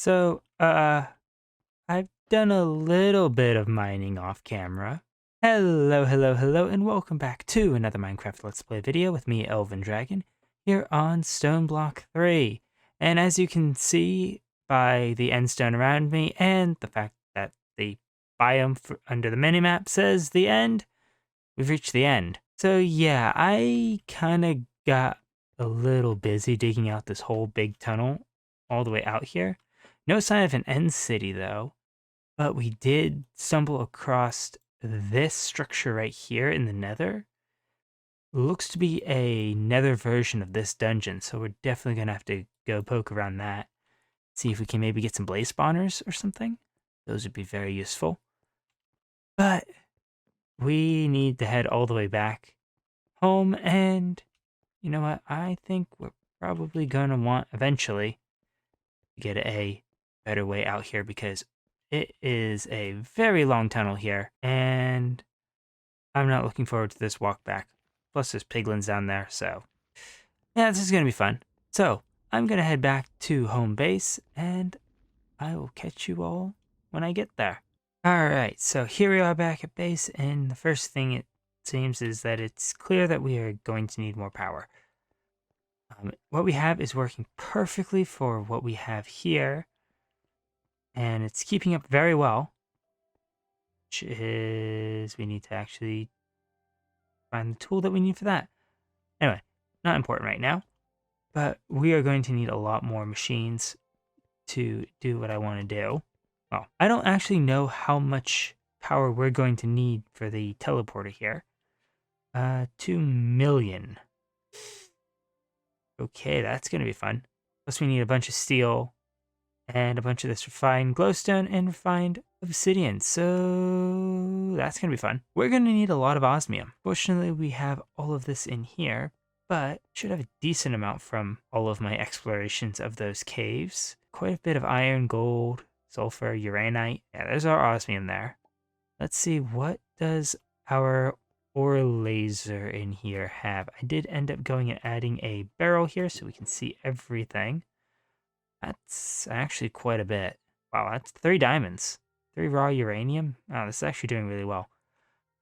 I've done a little bit of mining off camera. Hello, and welcome back to another Minecraft Let's Play video with me, Elven Dragon, here on Stoneblock 3. And as you can see by the end stone around me and the fact that the biome under the minimap says the end, we've reached the end. So yeah, I kind of got a little busy digging out this whole big tunnel all the way out here. No sign of an end city though, but we did stumble across this structure right here in the nether. Looks to be a nether version of this dungeon, so we're definitely going to have to go poke around that. See if we can maybe get some blaze spawners or something. Those would be very useful. But we need to head all the way back home, and you know what? I think we're probably going to want eventually to get a better way out here because it is a very long tunnel here, and I'm not looking forward to this walk back. Plus, there's piglins down there, so yeah, this is going to be fun. So, I'm going to head back to home base, and I will catch you all when I get there. Alright, so here we are back at base, and the first thing it seems is that it's clear that we are going to need more power. What we have is working perfectly for what we have here, and it's keeping up very well, which is we need to actually find the tool that we need for that. Anyway, not important right now, but we are going to need a lot more machines to do what I want to do. Well, I don't actually know how much power we're going to need for the teleporter here. 2 million. Okay, that's going to be fun. Plus we need a bunch of steel and a bunch of this refined glowstone and refined obsidian. So that's going to be fun. We're going to need a lot of osmium. Fortunately, we have all of this in here, but should have a decent amount from all of my explorations of those caves. Quite a bit of iron, gold, sulfur, uranite. Yeah, there's our osmium there. Let's see, what does our ore laser in here have? I did end up going and adding a barrel here so we can see everything. That's actually quite a bit. Wow, that's 3 diamonds. 3 raw uranium. Oh, this is actually doing really well.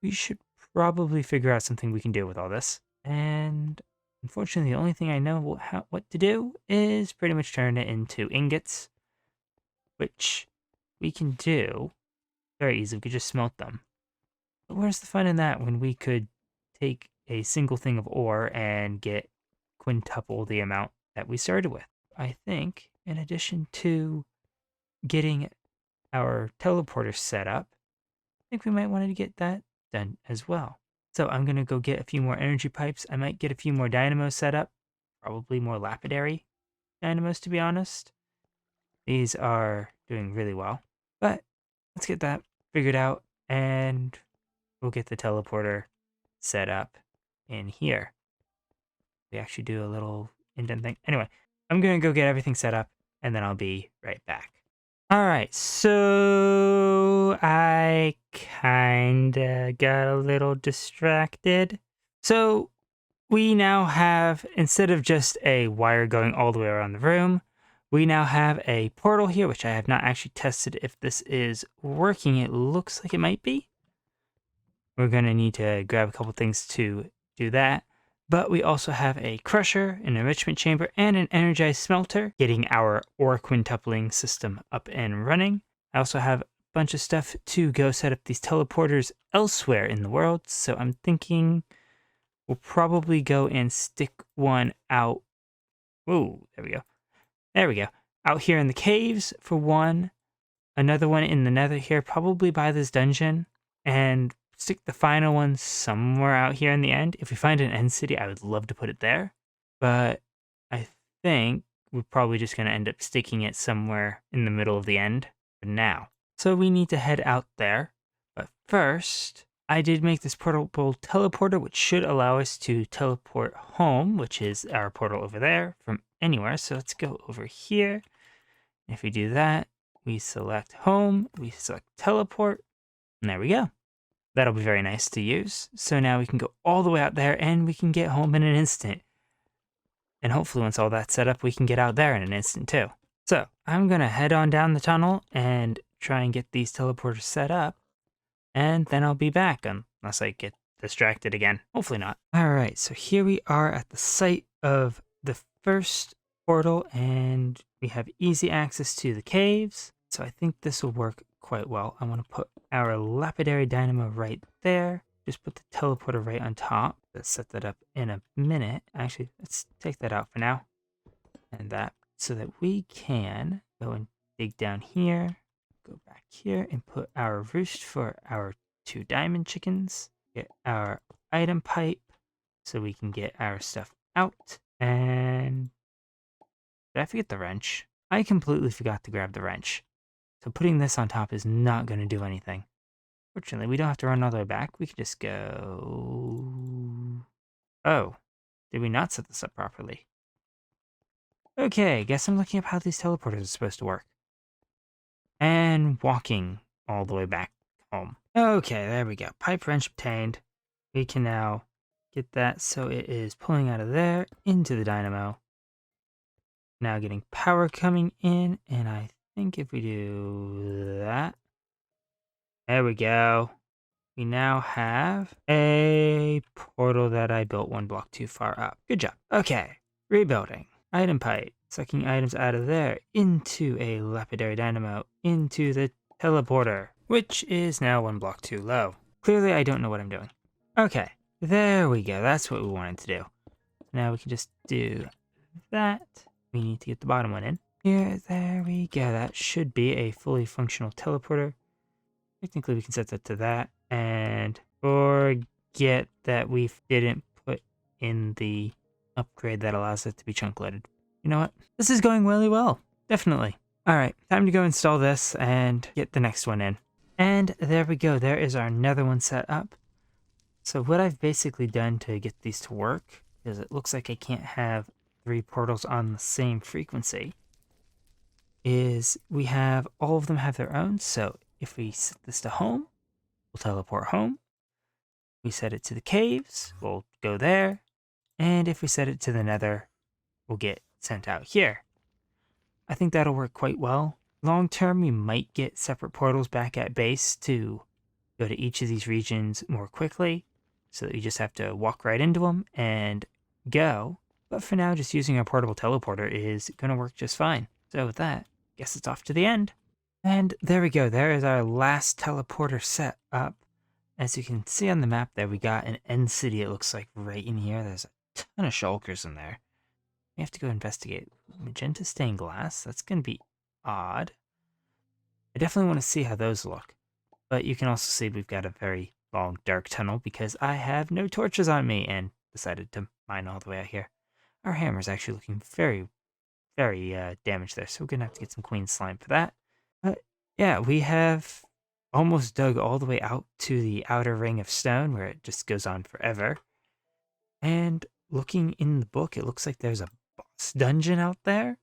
We should probably figure out something we can do with all this. And unfortunately, the only thing I know what to do is pretty much turn it into ingots, which we can do very easily. We could just smelt them. But where's the fun in that when we could take a single thing of ore and get quintuple the amount that we started with? I think, in addition to getting our teleporter set up, I think we might want to get that done as well. So I'm going to go get a few more energy pipes. I might get a few more dynamos set up. Probably more lapidary dynamos, to be honest. These are doing really well. But let's get that figured out, and we'll get the teleporter set up in here. We actually do a little indent thing. Anyway, I'm going to go get everything set up, and then I'll be right back. Alright, so I kinda got a little distracted. So we now have, instead of just a wire going all the way around the room, we now have a portal here, which I have not actually tested if this is working. It looks like it might be. We're going to need to grab a couple things to do that. But we also have a crusher, an enrichment chamber, and an energized smelter, getting our ore quintupling system up and running. I also have a bunch of stuff to go set up these teleporters elsewhere in the world, so I'm thinking we'll probably go and stick one out. Ooh, there we go. There we go. Out here in the caves for one, another one in the nether here, probably by this dungeon, and stick the final one somewhere out here in the end. If we find an end city, I would love to put it there. But I think we're probably just going to end up sticking it somewhere in the middle of the end for now. So we need to head out there. But first, I did make this portable teleporter, which should allow us to teleport home, which is our portal over there, from anywhere. So let's go over here. If we do that, we select home, we select teleport, and there we go. That'll be very nice to use. So now we can go all the way out there and we can get home in an instant. And hopefully once all that's set up, we can get out there in an instant too. So I'm going to head on down the tunnel and try and get these teleporters set up, and then I'll be back unless I get distracted again. Hopefully not. All right, so here we are at the site of the first portal, and we have easy access to the caves. So I think this will work quite well. I want to put our lapidary dynamo right there. Just put the teleporter right on top. Let's set that up in a minute. Actually, let's take that out for now. And that, so that we can go and dig down here, go back here and put our roost for our 2 diamond chickens, get our item pipe so we can get our stuff out. And did I forget the wrench? I completely forgot to grab the wrench. So putting this on top is not going to do anything. Fortunately, we don't have to run all the way back. We can just go... Oh, did we not set this up properly? Okay, guess I'm looking up how these teleporters are supposed to work. And walking all the way back home. Okay, there we go. Pipe wrench obtained. We can now get that so it is pulling out of there into the dynamo. Now getting power coming in, and I think if we do that, there we go. We now have a portal that I built 1 block too far up. Good job. Okay, rebuilding. Item pipe, sucking items out of there into a lapidary dynamo into the teleporter, which is now 1 block too low. Clearly, I don't know what I'm doing. Okay, there we go. That's what we wanted to do. Now we can just do that. We need to get the bottom one in. Here, there we go. That should be a fully functional teleporter. Technically, we can set that to that. And forget that we didn't put in the upgrade that allows it to be chunk loaded. You know what? This is going really well. Definitely. All right, time to go install this and get the next one in. And there we go. There is our nether one set up. So what I've basically done to get these to work is it looks like I can't have 3 portals on the same frequency. Is we have all of them have their own. So if we set this to home, we'll teleport home. We set it to the caves, we'll go there. And if we set it to the nether, we'll get sent out here. I think that'll work quite well. Long term, we might get separate portals back at base to go to each of these regions more quickly, so that you just have to walk right into them and go. But for now, just using our portable teleporter is going to work just fine. So with that, I guess it's off to the end. And there we go. There is our last teleporter set up. As you can see on the map there, we got an end city, it looks like, right in here. There's a ton of shulkers in there. We have to go investigate. Magenta stained glass? That's going to be odd. I definitely want to see how those look. But you can also see we've got a very long, dark tunnel because I have no torches on me and decided to mine all the way out here. Our hammer's actually looking very, very damaged there, so we're going to have to get some queen slime for that. But yeah, we have almost dug all the way out to the outer ring of stone where it just goes on forever. And looking in the book, it looks like there's a boss dungeon out there.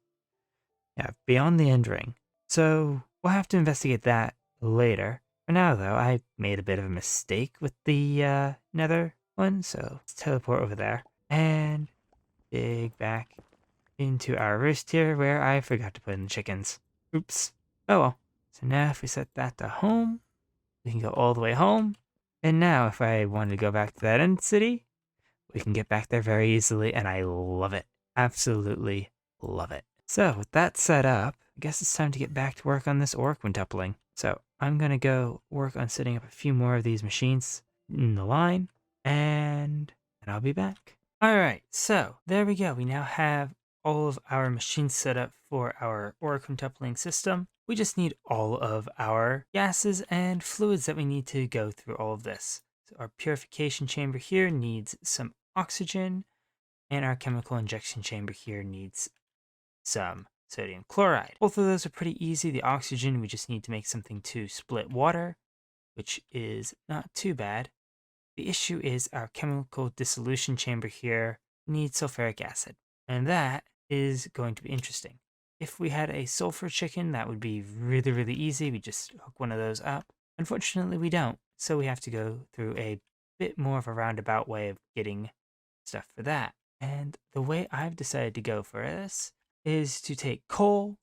Yeah, beyond the end ring. So we'll have to investigate that later. For now, though, I made a bit of a mistake with the nether one, so let's teleport over there and dig back into our roost here where I forgot to put in the chickens. Oops. Oh well. So now if we set that to home, we can go all the way home. And now if I wanted to go back to that end city, we can get back there very easily, and I love it. Absolutely love it. So with that set up, I guess it's time to get back to work on this ore quintupling. So I'm going to go work on setting up a few more of these machines in the line, and I'll be back. All right, so there we go. We now have all of our machines set up for our ore quintupling system. We just need all of our gases and fluids that we need to go through all of this. So our purification chamber here needs some oxygen, and our chemical injection chamber here needs some sodium chloride. Both of those are pretty easy. The oxygen, we just need to make something to split water, which is not too bad. The issue is our chemical dissolution chamber here needs sulfuric acid, and that is going to be interesting. If we had a sulfur chicken, that would be really, really easy. We just hook one of those up. Unfortunately, we don't, so we have to go through a bit more of a roundabout way of getting stuff for that. And the way I've decided to go for this is to take coal,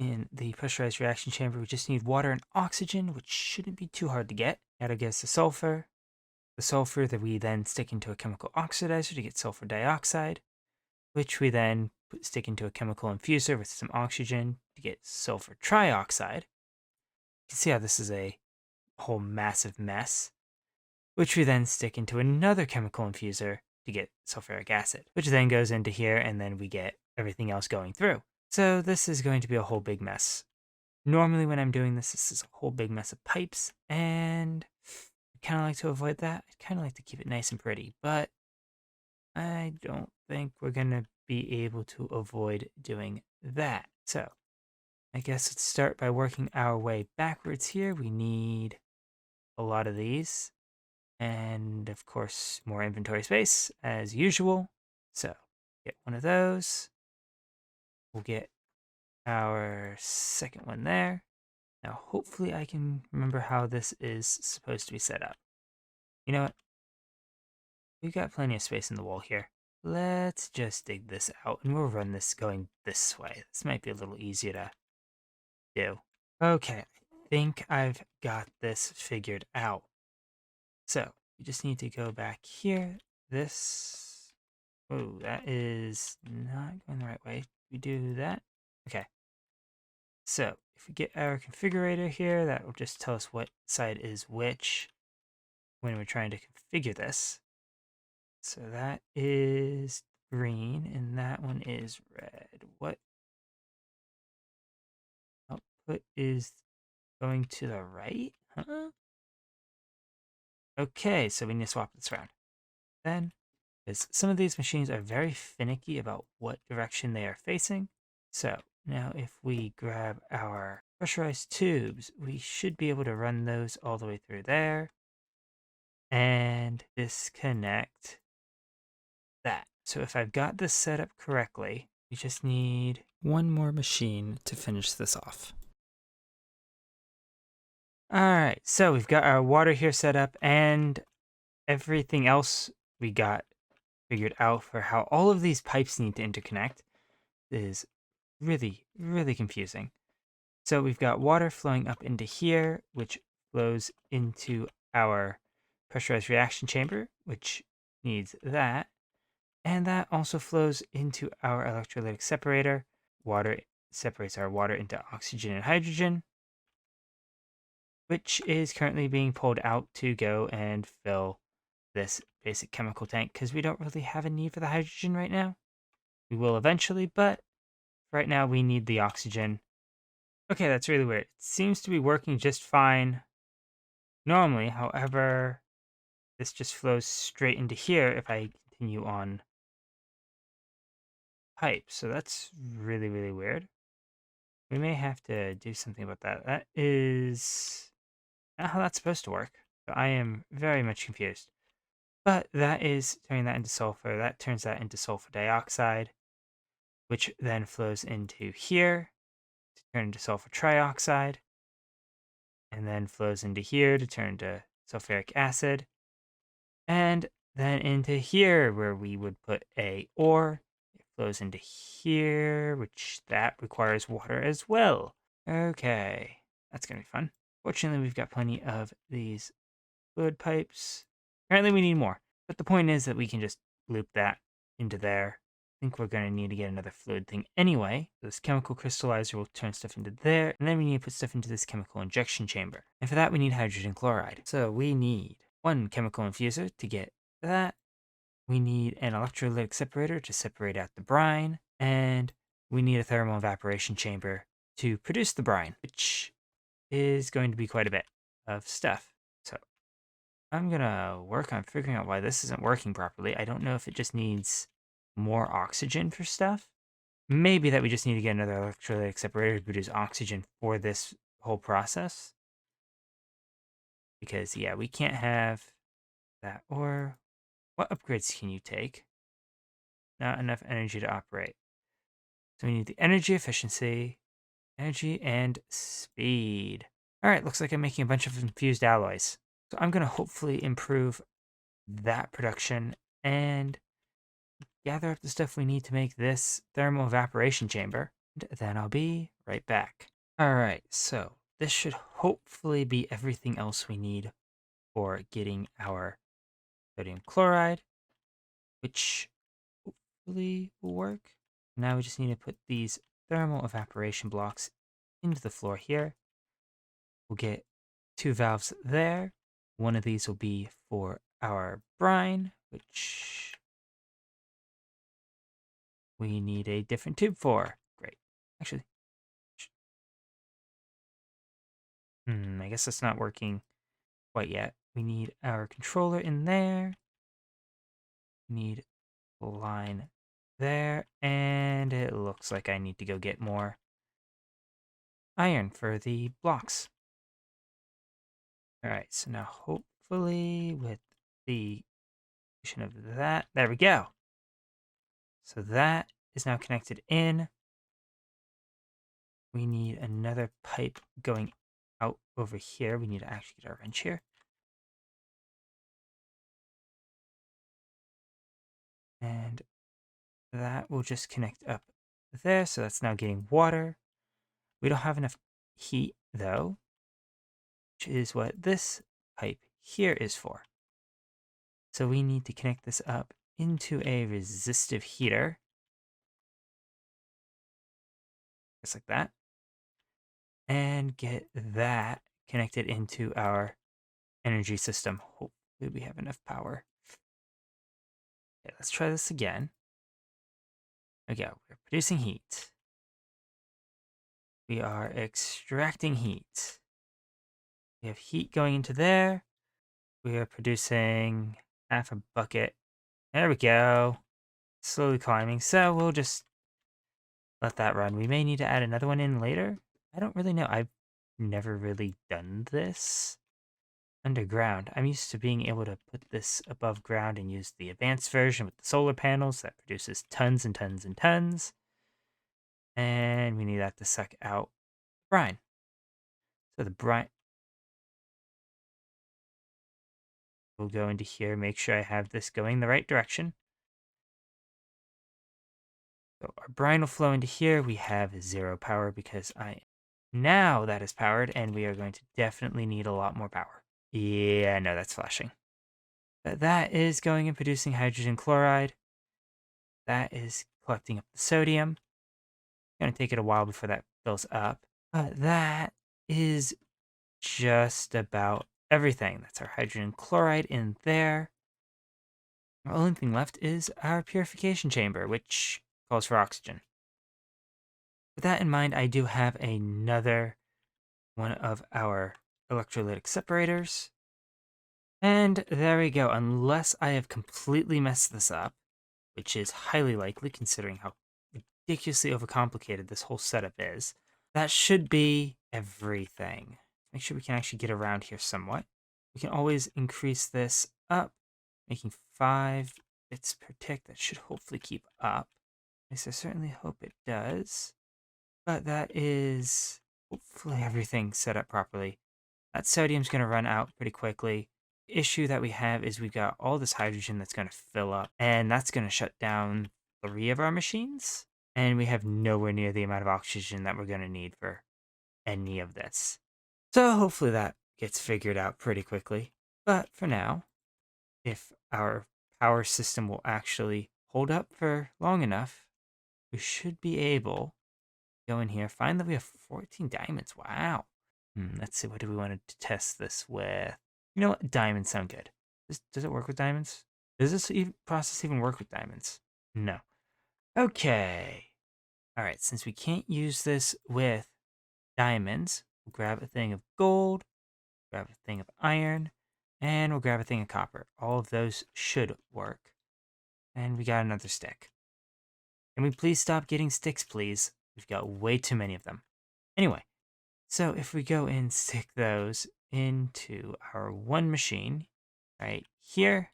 in the pressurized reaction chamber, we just need water and oxygen, which shouldn't be too hard to get. Gotta get us the sulfur. The sulfur that we then stick into a chemical oxidizer to get sulfur dioxide, which we then stick into a chemical infuser with some oxygen to get sulfur trioxide. You can see how this is a whole massive mess, which we then stick into another chemical infuser to get sulfuric acid, which then goes into here, and then we get everything else going through. So this is going to be a whole big mess. Normally when I'm doing this, this is a whole big mess of pipes, and I kind of like to avoid that. I kind of like to keep it nice and pretty, but I don't think we're going to be able to avoid doing that. So I guess let's start by working our way backwards here. We need a lot of these, and of course more inventory space as usual. So get one of those. We'll get our second one there. Now hopefully I can remember how this is supposed to be set up. You know what? We've got plenty of space in the wall here. Let's just dig this out, and we'll run this going this way. This might be a little easier to do. Okay, I think I've got this figured out. So, we just need to go back here. This... Oh, that is not going the right way. We do that. Okay. So, if we get our configurator here, that will just tell us what side is which when we're trying to configure this. So that is green, and that one is red. What output is going to the right? Huh? Okay, so we need to swap this around. Then, because some of these machines are very finicky about what direction they are facing. So now if we grab our pressurized tubes, we should be able to run those all the way through there and disconnect that. So if I've got this set up correctly, we just need one more machine to finish this off. All right, so we've got our water here set up, and everything else we got figured out for how all of these pipes need to interconnect is really, really confusing. So we've got water flowing up into here, which flows into our pressurized reaction chamber, which needs that. And that also flows into our electrolytic separator. Water separates our water into oxygen and hydrogen, which is currently being pulled out to go and fill this basic chemical tank because we don't really have a need for the hydrogen right now. We will eventually, but right now we need the oxygen. Okay, that's really weird. It seems to be working just fine normally. However, this just flows straight into here if I continue on pipe. So that's really, really weird. We may have to do something about that. That is not how that's supposed to work. So I am very much confused. But that is turning that into sulfur. That turns that into sulfur dioxide, which then flows into here to turn into sulfur trioxide, and then flows into here to turn to sulfuric acid, and then into here where we would put a ore. It flows into here, which that requires water as well. Okay, that's gonna be fun. Fortunately, we've got plenty of these fluid pipes. Apparently we need more, but the point is that we can just loop that into there. I think we're going to need to get another fluid thing anyway. This chemical crystallizer will turn stuff into there, and then we need to put stuff into this chemical injection chamber. And for that, we need hydrogen chloride. So we need one chemical infuser to get that. We need an electrolytic separator to separate out the brine, and we need a thermal evaporation chamber to produce the brine, which is going to be quite a bit of stuff. So I'm gonna work on figuring out why this isn't working properly. I don't know if it just needs more oxygen for stuff. Maybe that we just need to get another electrolytic separator to produce oxygen for this whole process. Because, yeah, we can't have that. Or, what upgrades can you take? Not enough energy to operate. So we need the energy efficiency, energy, and speed. Alright, looks like I'm making a bunch of infused alloys. So I'm going to hopefully improve that production and gather up the stuff we need to make this thermal evaporation chamber. And then I'll be right right back. All right, so this should hopefully be everything else we need for getting our sodium chloride, which hopefully will work. Now we just need to put these thermal evaporation blocks into the floor here. We'll get 2 valves there. One of these will be for our brine, which we need a different tube for. Great. Actually, I guess that's not working quite yet. We need our controller in there. We need a line there. And it looks like I need to go get more iron for the blocks. All right, so now hopefully with the addition of that, there we go. So that is now connected in. We need another pipe going out over here. We need to actually get our wrench here. And that will just connect up there. So that's now getting water. We don't have enough heat though, which is what this pipe here is for. So we need to connect this up into a resistive heater. Just like that. And get that connected into our energy system. Hopefully we have enough power. Okay, let's try this again. Okay, we're producing heat. We are extracting heat. We have heat going into there. We are producing half a bucket. There we go. Slowly climbing. So we'll just let that run. We may need to add another one in later. I don't really know. I've never really done this underground. I'm used to being able to put this above ground and use the advanced version with the solar panels that produces tons and tons and tons. And we need that to suck out brine. So the brine will go into here, make sure I have this going the right direction. So our brine will flow into here. We have 0 power because now that is powered, and we are going to definitely need a lot more power. Yeah, no, that's flashing. But that is going and producing hydrogen chloride. That is collecting up the sodium. It's going to take it a while before that fills up. But that is just about everything. That's our hydrogen chloride in there. The only thing left is our purification chamber, which calls for oxygen. With that in mind, I do have another one of our electrolytic separators. And there we go. Unless I have completely messed this up, which is highly likely considering how ridiculously overcomplicated this whole setup is, that should be everything. Make sure we can actually get around here somewhat. We can always increase this up, making 5 bits per tick. That should hopefully keep up. At least I certainly hope it does. But that is hopefully everything set up properly. That sodium's going to run out pretty quickly. The issue that we have is we've got all this hydrogen that's going to fill up, and that's going to shut down 3 of our machines. And we have nowhere near the amount of oxygen that we're going to need for any of this. So hopefully that gets figured out pretty quickly. But for now, if our power system will actually hold up for long enough, we should be able to go in here, find that we have 14 diamonds. Wow. Let's see, what do we want to test this with? You know what? Diamonds sound good. Does it work with diamonds? Does this process even work with diamonds? No. Okay. All right, since we can't use this with diamonds, we'll grab a thing of gold, grab a thing of iron, and we'll grab a thing of copper. All of those should work. And we got another stick. Can we please stop getting sticks, please? We've got way too many of them. Anyway, so if we go and stick those into our one machine right here.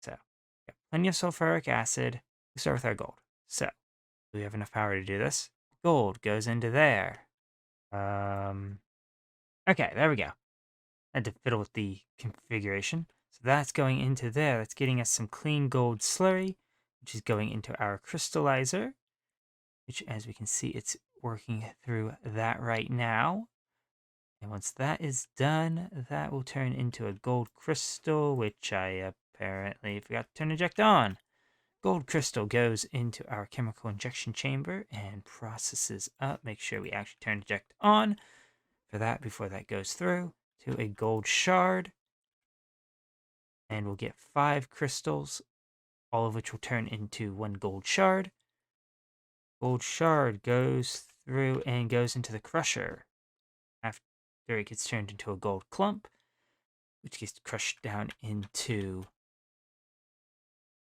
So we got plenty of sulfuric acid. We start with our gold. So do we have enough power to do this? Gold goes into there. Okay, there we go. I had to fiddle with the configuration. So that's going into there. That's getting us some clean gold slurry, which is going into our crystallizer, which, as we can see, it's working through that right now. And once that is done, that will turn into a gold crystal, which I apparently forgot to turn eject on. Gold crystal goes into our chemical injection chamber and processes up. Make sure we actually turn eject on for that before that goes through to a gold shard. And we'll get 5 crystals, all of which will turn into 1 gold shard. Gold shard goes through and goes into the crusher. After it gets turned into a gold clump, which gets crushed down into,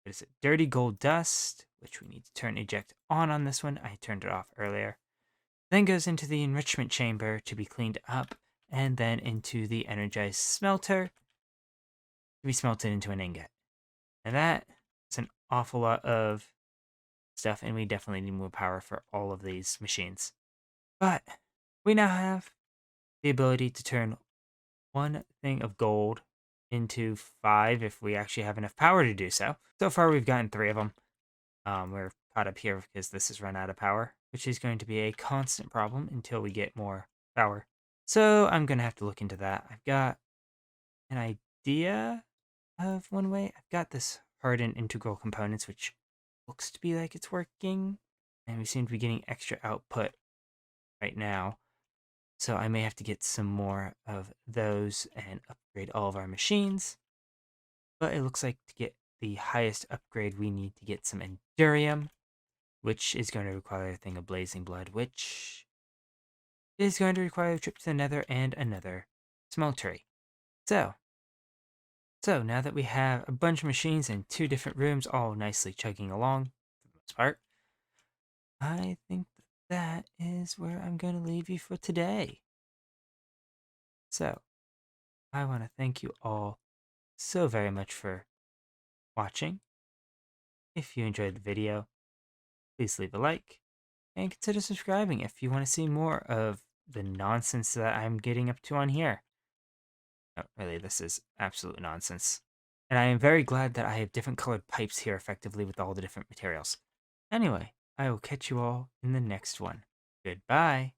what is it, dirty gold dust, which we need to turn eject on this one. I turned it off earlier. Then goes into the enrichment chamber to be cleaned up, and then into the energized smelter to be smelted into an ingot. And that is an awful lot of stuff, and we definitely need more power for all of these machines. But we now have the ability to turn 1 thing of gold into 5 if we actually have enough power to do so. So far, we've gotten 3 of them. We're caught up here because this has run out of power, which is going to be a constant problem until we get more power. So I'm going to have to look into that. I've got an idea of one way. I've got this hardened integral components, which looks to be like it's working. And we seem to be getting extra output right now. So I may have to get some more of those and upgrade all of our machines. But it looks like to get the highest upgrade, we need to get some Endurium, which is going to require a thing of Blazing Blood, which is going to require a trip to the Nether and another smeltery. So now that we have a bunch of machines in 2 different rooms, all nicely chugging along for the most part, I think that is where I'm going to leave you for today. So I want to thank you all so very much for watching. If you enjoyed the video, please leave a like and consider subscribing if you want to see more of the nonsense that I'm getting up to on here. No, really, this is absolute nonsense. And I am very glad that I have different colored pipes here effectively with all the different materials. Anyway, I will catch you all in the next one. Goodbye.